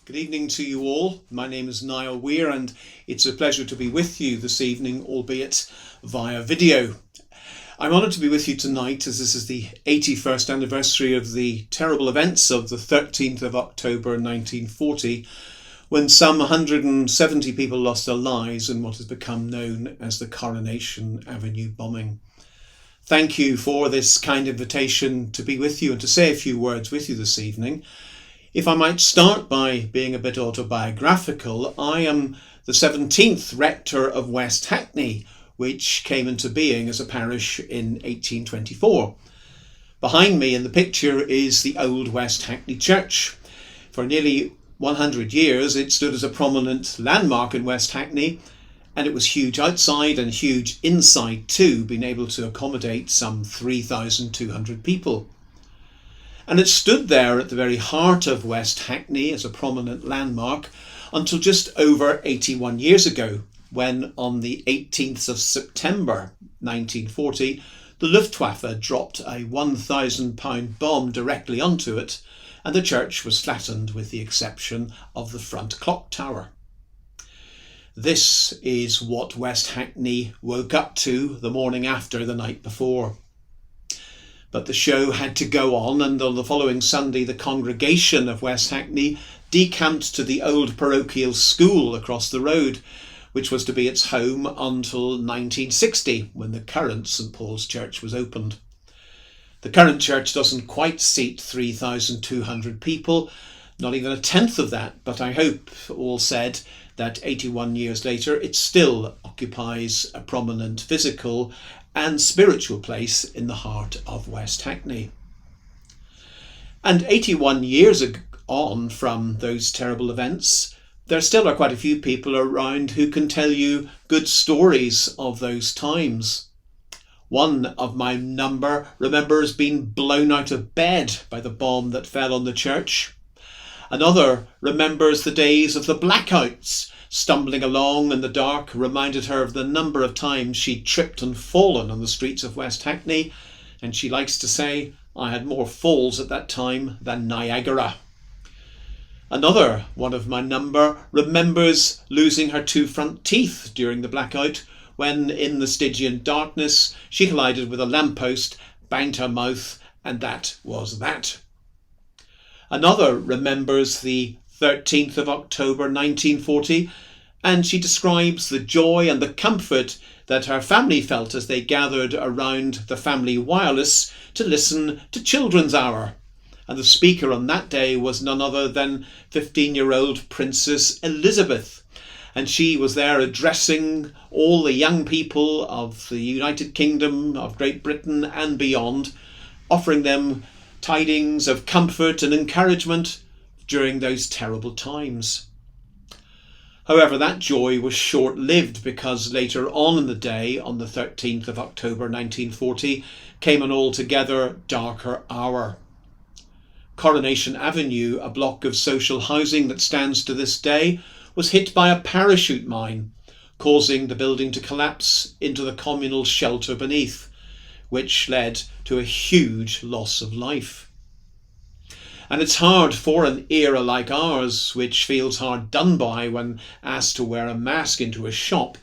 Good evening to you all. My name is Niall Weir and it's a pleasure to be with you this evening, albeit via video. I'm honoured to be with you tonight as this is the 81st anniversary of the terrible events of the 13th of October 1940, when some 170 people lost their lives in what has become known as the Coronation Avenue bombing. Thank you for this kind invitation to be with you and to say a few words with you this evening. If I might start by being a bit autobiographical, I am the 17th rector of West Hackney, which came into being as a parish in 1824. Behind me in the picture is the old West Hackney Church. For nearly 100 years it stood as a prominent landmark in West Hackney, and it was huge outside and huge inside too, being able to accommodate some 3,200 people. And it stood there at the very heart of West Hackney as a prominent landmark until just over 81 years ago, when on the 18th of September 1940, the Luftwaffe dropped a £1,000 bomb directly onto it, and the church was flattened with the exception of the front clock tower. This is what West Hackney woke up to the morning after the night before. But the show had to go on, and on the following Sunday the congregation of West Hackney decamped to the old parochial school across the road, which was to be its home until 1960, when the current St Paul's Church was opened. The current church doesn't quite seat 3,200 people, not even a tenth of that, but I hope, all said, that 81 years later it still occupies a prominent physical and spiritual place in the heart of West Hackney. And 81 years on from those terrible events, there still are quite a few people around who can tell you good stories of those times. One of my number remembers being blown out of bed by the bomb that fell on the church. Another remembers the days of the blackouts. Stumbling along in the dark reminded her of the number of times she'd tripped and fallen on the streets of West Hackney, and she likes to say, "I had more falls at that time than Niagara." Another one of my number remembers losing her two front teeth during the blackout, when in the Stygian darkness she collided with a lamppost, banged her mouth, and that was that. Another remembers the 13th of October 1940, and she describes the joy and the comfort that her family felt as they gathered around the family wireless to listen to Children's Hour. And the speaker on that day was none other than 15-year-old Princess Elizabeth. And she was there addressing all the young people of the United Kingdom, of Great Britain and beyond, offering them tidings of comfort and encouragement during those terrible times. However, that joy was short-lived, because later on in the day, on the 13th of October 1940, came an altogether darker hour. Coronation Avenue, a block of social housing that stands to this day, was hit by a parachute mine, causing the building to collapse into the communal shelter beneath, which led to a huge loss of life. And it's hard for an era like ours, which feels hard done by when asked to wear a mask into a shop,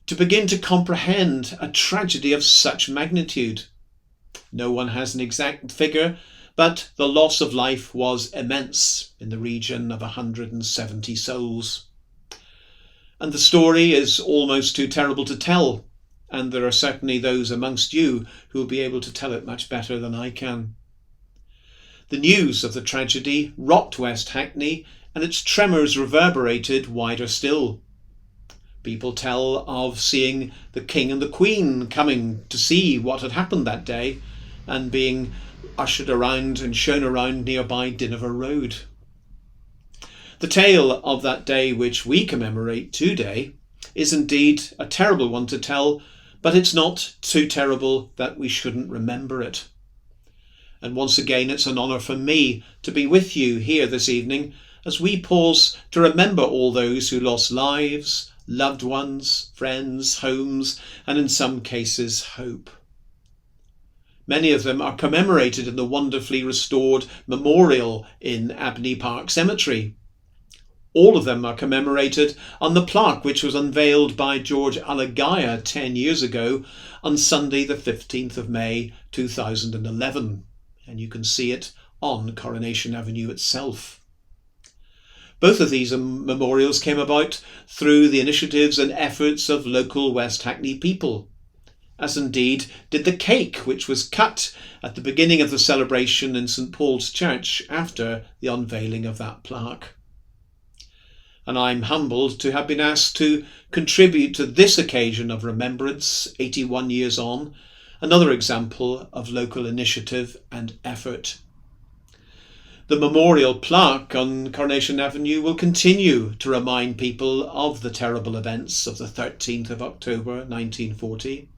to begin to comprehend a tragedy of such magnitude. No one has an exact figure, but the loss of life was immense, in the region of 170 souls. And the story is almost too terrible to tell, and there are certainly those amongst you who will be able to tell it much better than I can. The news of the tragedy rocked West Hackney, and its tremors reverberated wider still. People tell of seeing the King and the Queen coming to see what had happened that day, and being ushered around and shown around nearby Dinaver Road. The tale of that day which we commemorate today is indeed a terrible one to tell, but it's not too terrible that we shouldn't remember it. And once again, it's an honour for me to be with you here this evening as we pause to remember all those who lost lives, loved ones, friends, homes, and in some cases, hope. Many of them are commemorated in the wonderfully restored memorial in Abney Park Cemetery. All of them are commemorated on the plaque which was unveiled by George Alagaya 10 years ago on Sunday the 15th of May 2011. And you can see it on Coronation Avenue itself. Both of these memorials came about through the initiatives and efforts of local West Hackney people, as indeed did the cake which was cut at the beginning of the celebration in St Paul's Church after the unveiling of that plaque. And I'm humbled to have been asked to contribute to this occasion of remembrance 81 years on, another example of local initiative and effort. The memorial plaque on Coronation Avenue will continue to remind people of the terrible events of the 13th of October 1940,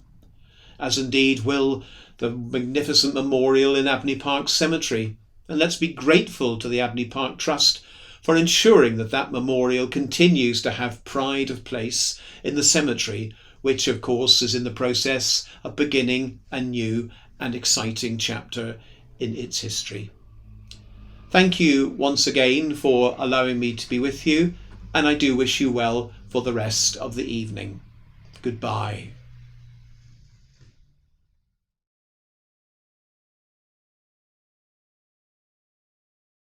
as indeed will the magnificent memorial in Abney Park Cemetery. And let's be grateful to the Abney Park Trust for ensuring that that memorial continues to have pride of place in the cemetery, which of course is in the process of beginning a new and exciting chapter in its history. Thank you once again for allowing me to be with you, and I do wish you well for the rest of the evening. Goodbye.